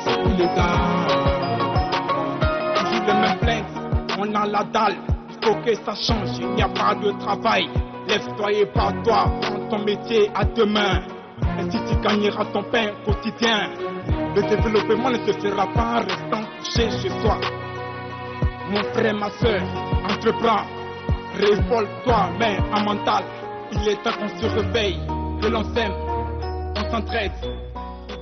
C'est l'état. Toujours les mêmes plaintes, on a la dalle. Il faut que ça change, il n'y a pas de travail. Lève-toi et bats-toi, prends ton métier à deux mains. Ainsi tu gagneras ton pain quotidien. Le développement ne se fera pas en restant couché chez toi. Mon frère, ma soeur, entreprends, révolte-toi, mais en mental. Il est temps qu'on se réveille, que l'on s'aime, on s'entraide.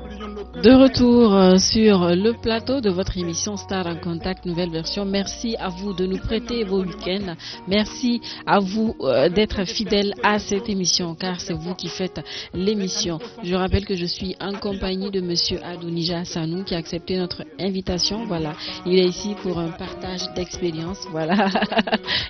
Oublions nos De retour sur le plateau de votre émission Star en Contact, nouvelle version. Merci à vous de nous prêter vos week-ends. Merci à vous d'être fidèles à cette émission, car c'est vous qui faites l'émission. Je rappelle que je suis en compagnie de Monsieur Adonija Sanou qui a accepté notre invitation. Voilà, il est ici pour un partage d'expérience. Voilà,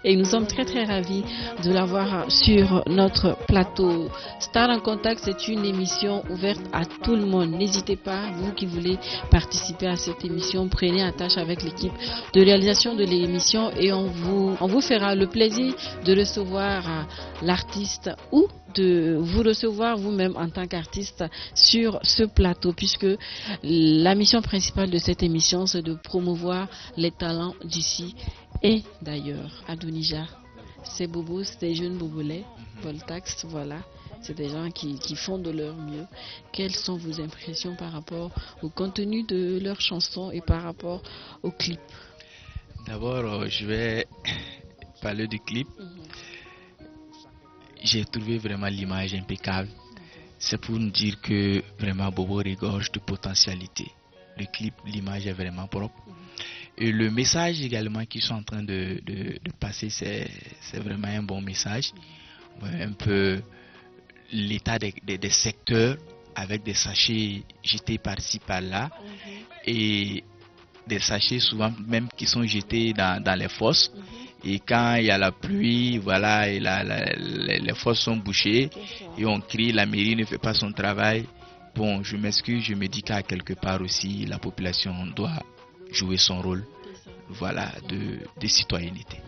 et nous sommes très très ravis de l'avoir sur notre plateau. Star en Contact, c'est une émission ouverte à tout le monde. N'hésitez pas, vous qui voulez participer à cette émission, prenez attache avec l'équipe de réalisation de l'émission et on vous fera le plaisir de recevoir l'artiste ou de vous recevoir vous-même en tant qu'artiste sur ce plateau, puisque la mission principale de cette émission, c'est de promouvoir les talents d'ici et d'ailleurs. Adonija, ces bobos, ces jeunes bobolets, Voltax, voilà. C'est des gens qui font de leur mieux. Quelles sont vos impressions par rapport au contenu de leurs chansons et par rapport au clip? D'abord, je vais parler du clip. J'ai trouvé vraiment l'image impeccable. C'est pour nous dire que vraiment Bobo regorge de potentialité. Le clip, l'image est vraiment propre. Et le message également qu'ils sont en train de passer, c'est vraiment un bon message. Un peu l'état des secteurs avec des sachets jetés par-ci par-là et des sachets souvent même qui sont jetés dans les fosses et quand il y a la pluie, voilà, et les fosses sont bouchées et on crie la mairie ne fait pas son travail. Bon, je m'excuse, je me dis qu'à quelque part aussi la population doit jouer son rôle, voilà, de citoyenneté.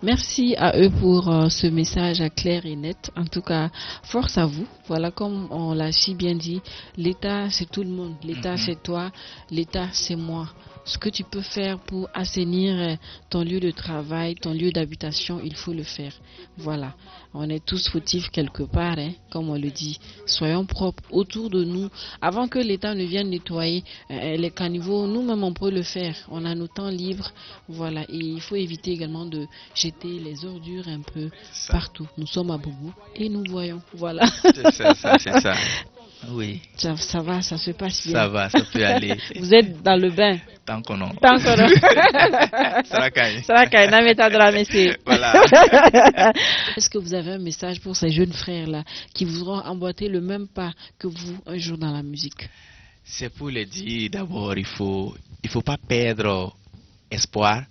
Merci à eux pour ce message clair et net. En tout cas, force à vous. Voilà, comme on l'a si bien dit, l'État c'est tout le monde. L'État c'est toi, l'État c'est moi. Ce que tu peux faire pour assainir ton lieu de travail, ton lieu d'habitation, il faut le faire. Voilà, on est tous fautifs quelque part, hein, comme on le dit. Soyons propres autour de nous. Avant que l'État ne vienne nettoyer les caniveaux, nous-mêmes on peut le faire. On a nos temps libres, voilà. Et il faut éviter également de jeter les ordures un peu partout. Nous sommes à Boubou et nous voyons, voilà. C'est ça. Oui. Ça va, ça se passe bien. Ça va, ça peut aller. Vous êtes dans le bain. Tant qu'on a. Voilà. Est-ce que vous avez un message pour ces jeunes frères-là qui voudront emboîter le même pas que vous un jour dans la musique? C'est pour les dire, d'abord, il faut pas perdre espoir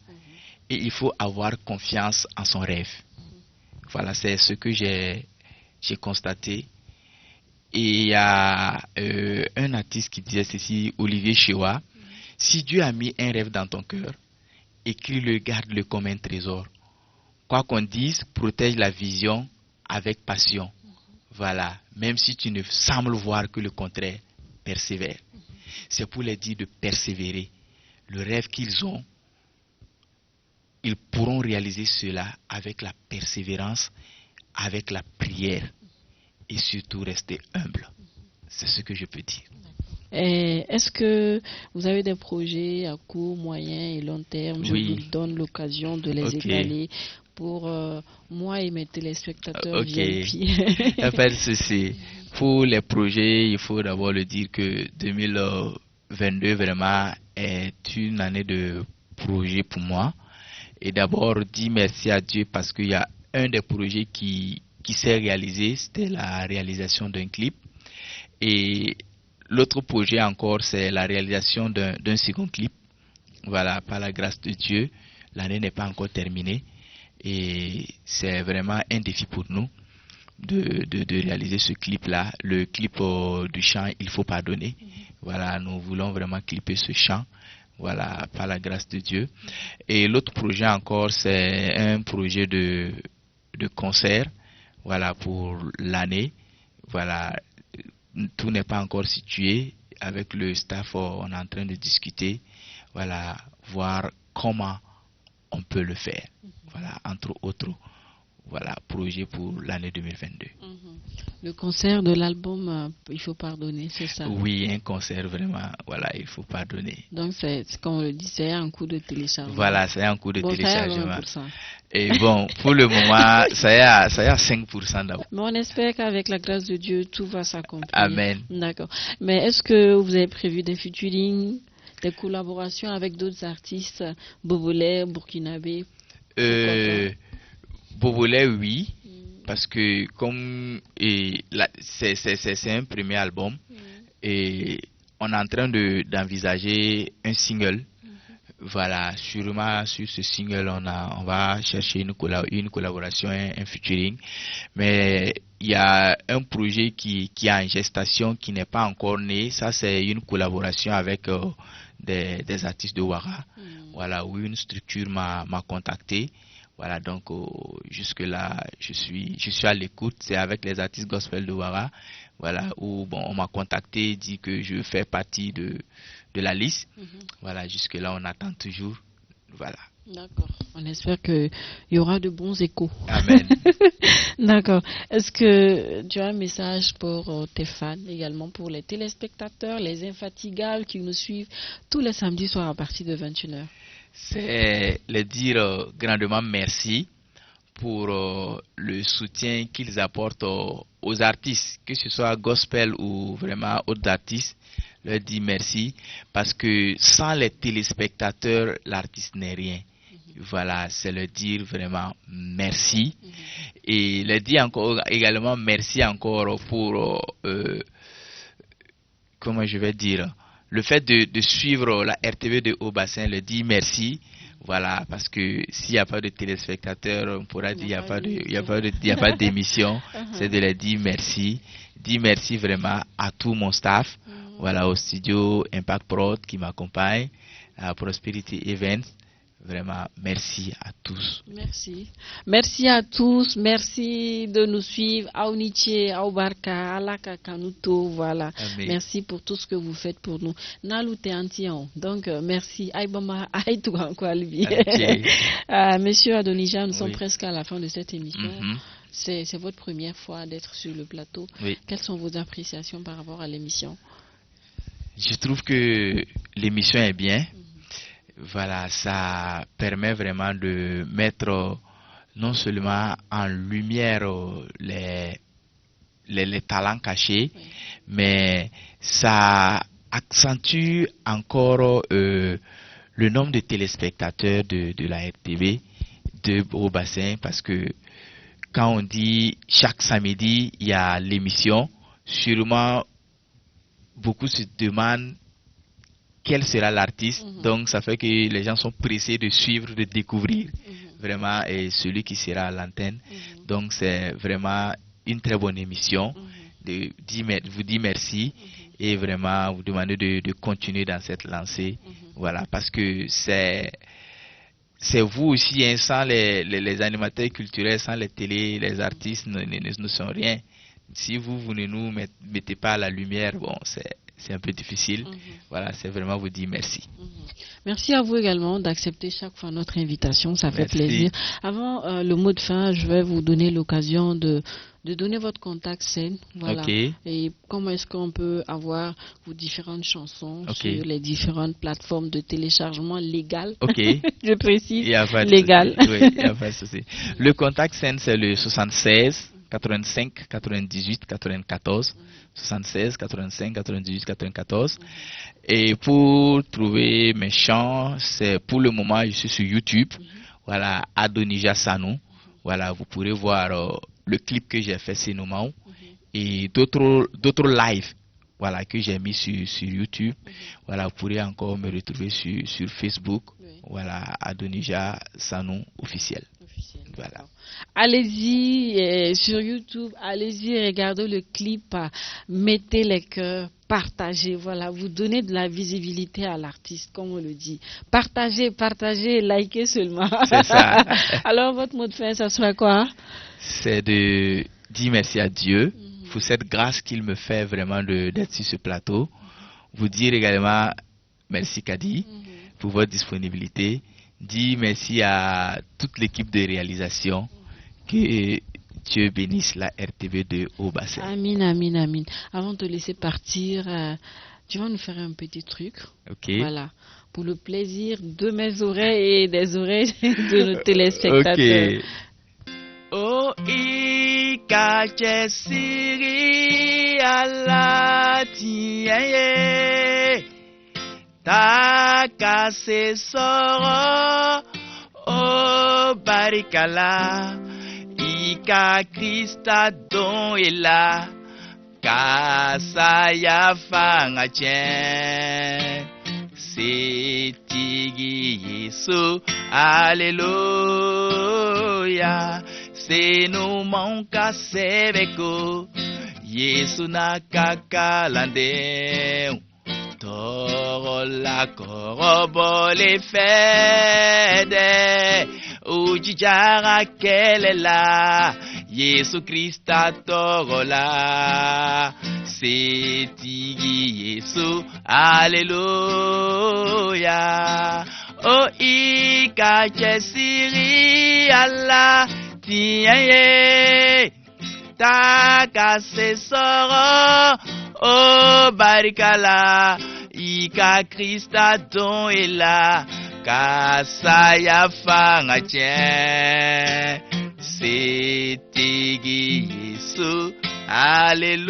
et il faut avoir confiance en son rêve. Voilà, c'est ce que j'ai constaté. Et il y a un artiste qui disait ceci, Olivier Chewa: si Dieu a mis un rêve dans ton cœur, écris-le, garde-le comme un trésor. Quoi qu'on dise, protège la vision avec passion. Voilà, même si tu ne sembles voir que le contraire, persévère. C'est pour les dire de persévérer. Le rêve qu'ils ont, ils pourront réaliser cela avec la persévérance, avec la prière. Et surtout rester humble. C'est ce que je peux dire. Est-ce que vous avez des projets à court, moyen et long terme? Oui. Je vous donne l'occasion de les étaler pour moi et mes téléspectateurs VIP. En fait, pour les projets, il faut d'abord le dire que 2022 vraiment est une année de projet pour moi. Et d'abord, dire merci à Dieu parce qu'il y a un des projets qui s'est réalisé, c'était la réalisation d'un clip. Et l'autre projet encore, c'est la réalisation d'un second clip. Voilà, par la grâce de Dieu, l'année n'est pas encore terminée. Et c'est vraiment un défi pour nous de réaliser ce clip-là. Le clip du chant, il faut pardonner. Voilà, nous voulons vraiment clipper ce chant. Voilà, par la grâce de Dieu. Et l'autre projet encore, c'est un projet de concert. Voilà, pour l'année. Voilà, tout n'est pas encore situé. Avec le staff, on est en train de discuter. Voilà, voir comment on peut le faire. Voilà, entre autres, voilà, projet pour l'année 2022. Le concert de l'album, il faut pardonner, c'est ça? Oui, un concert vraiment, voilà, il faut pardonner. Donc, comme on le dit, c'est un coup de téléchargement. Voilà, c'est un coup de téléchargement. Ça y est à 20%. Et bon, pour le moment, ça y est à 5% d'abord. Mais on espère qu'avec la grâce de Dieu, tout va s'accomplir. Amen. D'accord. Mais est-ce que vous avez prévu des featuring, des collaborations avec d'autres artistes, Bobolais, Burkinabé? Bobolais, oui. Parce que comme c'est un premier album et on est en train d'envisager un single. Voilà, sûrement sur ce single on va chercher une collaboration, un featuring. Mais il y a un projet qui est en gestation, qui n'est pas encore né. Ça, c'est une collaboration avec des artistes de Ouara. Voilà, où une structure m'a contacté. Voilà, donc jusque-là, je suis à l'écoute. C'est avec les artistes gospel de Ouara. Voilà, où on m'a contacté, dit que je fais partie de la liste. Voilà, jusque-là, on attend toujours. Voilà. D'accord. On espère qu'il y aura de bons échos. Amen. D'accord. Est-ce que tu as un message pour tes fans, également pour les téléspectateurs, les infatigables qui nous suivent tous les samedis soirs à partir de 21h? C'est leur dire grandement merci pour le soutien qu'ils apportent aux artistes, que ce soit gospel ou vraiment autres artistes. Leur dire merci parce que sans les téléspectateurs, l'artiste n'est rien. Voilà, c'est leur dire vraiment merci et leur dire également merci encore pour comment je vais dire, le fait de suivre la RTV de Haut-Bassin, leur dire merci. Voilà, parce que s'il n'y a pas de téléspectateurs, on pourra dire il n'y a pas d'émission. C'est de leur dire merci. Dire merci vraiment à tout mon staff. Voilà, au studio Impact Prod qui m'accompagne, à Prosperity Events. Vraiment, merci à tous. Merci. Merci à tous. Merci de nous suivre. Aouniche, Aoubarka, Alaka Kanuto, voilà. Amen. Merci pour tout ce que vous faites pour nous. Naloute Antian. Donc, merci. Aïbama, Aïtou Ankwalbi. Monsieur Adonija, nous sommes presque à la fin de cette émission. C'est votre première fois d'être sur le plateau. Oui. Quelles sont vos appréciations par rapport à l'émission? Je trouve que l'émission est bien. Voilà, ça permet vraiment de mettre non seulement en lumière les talents cachés, mais ça accentue encore le nombre de téléspectateurs de la RTV de Haut-Bassin, parce que quand on dit chaque samedi, il y a l'émission, sûrement beaucoup se demandent quel sera l'artiste. Donc ça fait que les gens sont pressés de suivre, de découvrir vraiment et celui qui sera à l'antenne. Donc c'est vraiment une très bonne émission. Vous dire merci et vraiment vous demander de continuer dans cette lancée. Voilà, parce que c'est vous aussi, hein, sans les animateurs culturels, sans les télés, les artistes ne sont rien. Si vous ne nous mettez pas à la lumière, bon, c'est un peu difficile. Voilà, c'est vraiment vous dire merci. Merci à vous également d'accepter chaque fois notre invitation. Ça fait plaisir. Avant le mot de fin, je vais vous donner l'occasion de donner votre contact scène. Voilà. Okay. Et comment est-ce qu'on peut avoir vos différentes chansons Okay. sur les différentes plateformes de téléchargement légal. Okay. Je précise, légal. Oui, il n'y a pas de souci. Le contact scène, c'est le 76 85 98 94. 76 85 98 94. Et pour trouver mes chants, c'est pour le moment je suis sur YouTube. Voilà, Adonija Sanou. Voilà, vous pourrez voir le clip que j'ai fait c'est Noumao et d'autres lives, voilà, que j'ai mis sur YouTube. Voilà, vous pourrez encore me retrouver sur Facebook. Voilà, Adonija Sanou officiel. Voilà. Allez-y sur YouTube, allez-y, regardez le clip, mettez les cœurs, partagez, voilà, vous donnez de la visibilité à l'artiste, comme on le dit. Partagez, likez seulement. C'est ça. Alors, votre mot de fin, ça sera quoi? C'est de dire merci à Dieu pour cette grâce qu'il me fait vraiment d'être sur ce plateau. Vous dire également merci Kadi pour votre disponibilité. Dire merci à toute l'équipe de réalisation. Que Dieu bénisse la RTV2 au bassin. Amin, amin, amin. Avant de te laisser partir, tu vas nous faire un petit truc. Ok. Voilà. Pour le plaisir de mes oreilles et des oreilles de nos téléspectateurs. Ok. Oh, ikache siri ala tiye takase soro oh barikala ika Krista don ela kasaya fanga chen setigi Yesu Alléluia. C'est nous manca seveko Yesu nakakalande toro la korobole fede ujijara kelela Yesu Krista toro la setigi Yesu Alléluia. Oh ikache siri Allah tiye takase soro oh barikala ika Krista don ela kasaya fanga chen setigi Yesu Alléluia.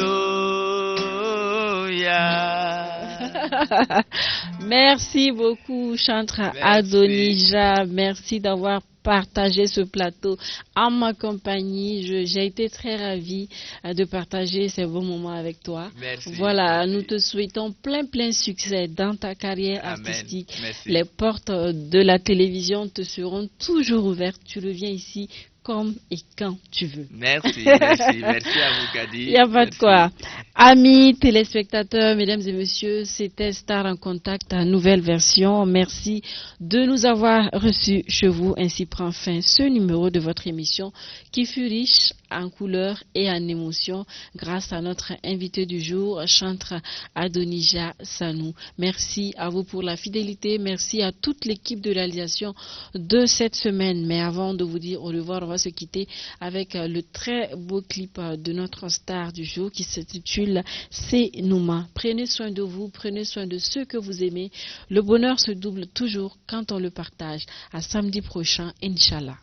Merci beaucoup, Chantre Adonija. Merci d'avoir partagé ce plateau en ma compagnie. J'ai été très ravie de partager ces beaux moments avec toi. Merci. Voilà, Merci. nous te souhaitons plein succès dans ta carrière artistique. Merci. Les portes de la télévision te seront toujours ouvertes. Tu reviens ici comme et quand tu veux. Merci à vous, Kadi. Il n'y a pas de quoi. Amis téléspectateurs, mesdames et messieurs, c'était Star en Contact, nouvelle version. Merci de nous avoir reçus chez vous. Ainsi prend fin ce numéro de votre émission qui fut riche en couleurs et en émotions grâce à notre invité du jour, Chantre Adonija Sanou. Merci à vous pour la fidélité. Merci à toute l'équipe de réalisation de cette semaine. Mais avant de vous dire au revoir, on va se quitter avec le très beau clip de notre star du jour qui s'intitule C'est Nouma. Prenez soin de vous, prenez soin de ceux que vous aimez. Le bonheur se double toujours quand on le partage. À samedi prochain, Inch'Allah.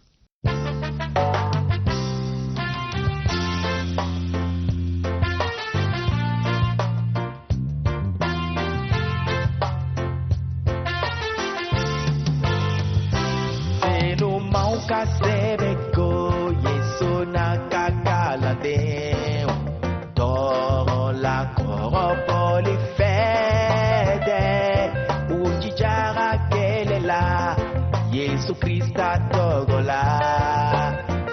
Kasebeko Yesu nakakalande toro la koroboli fede ujijara kelela Yesu Krista togola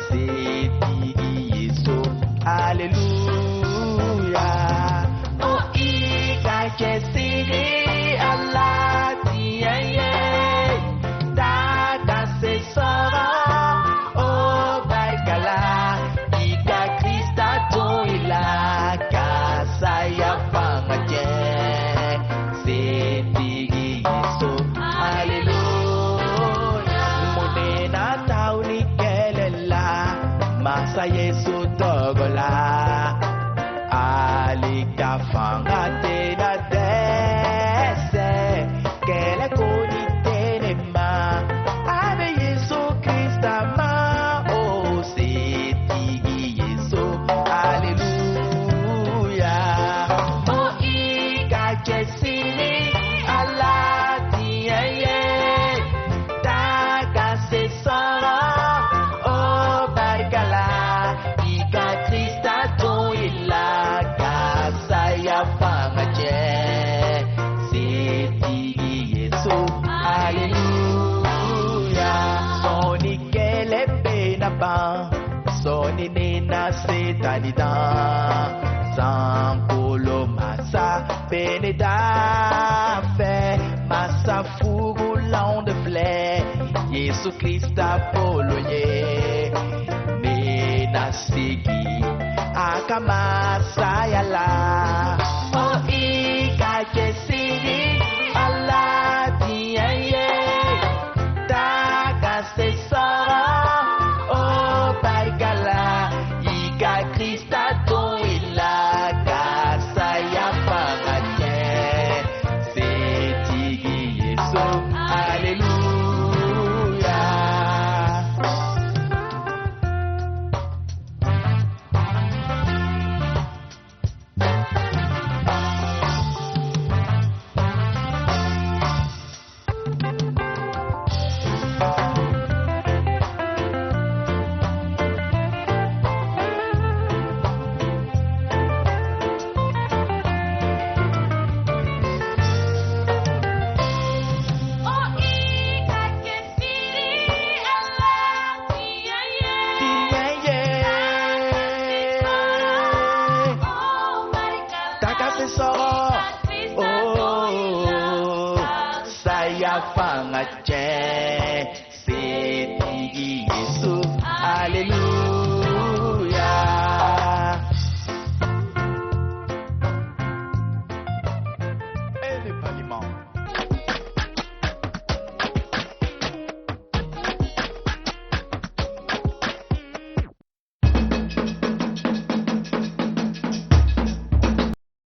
setigi Yesu Alléluia. Oh ikache siri Allah tiye takase soro Yesu togola alika fanga te na dese kele koni tenema ave Yesu Krista ma o setigi Yesu Alléluia. O ikache sini ala tiye takase sara o barikala Soni nina setanida Sankolo masa beneda fe Masa fugu launde fle Yesu Krista poloye Nena sigi Akamasa yala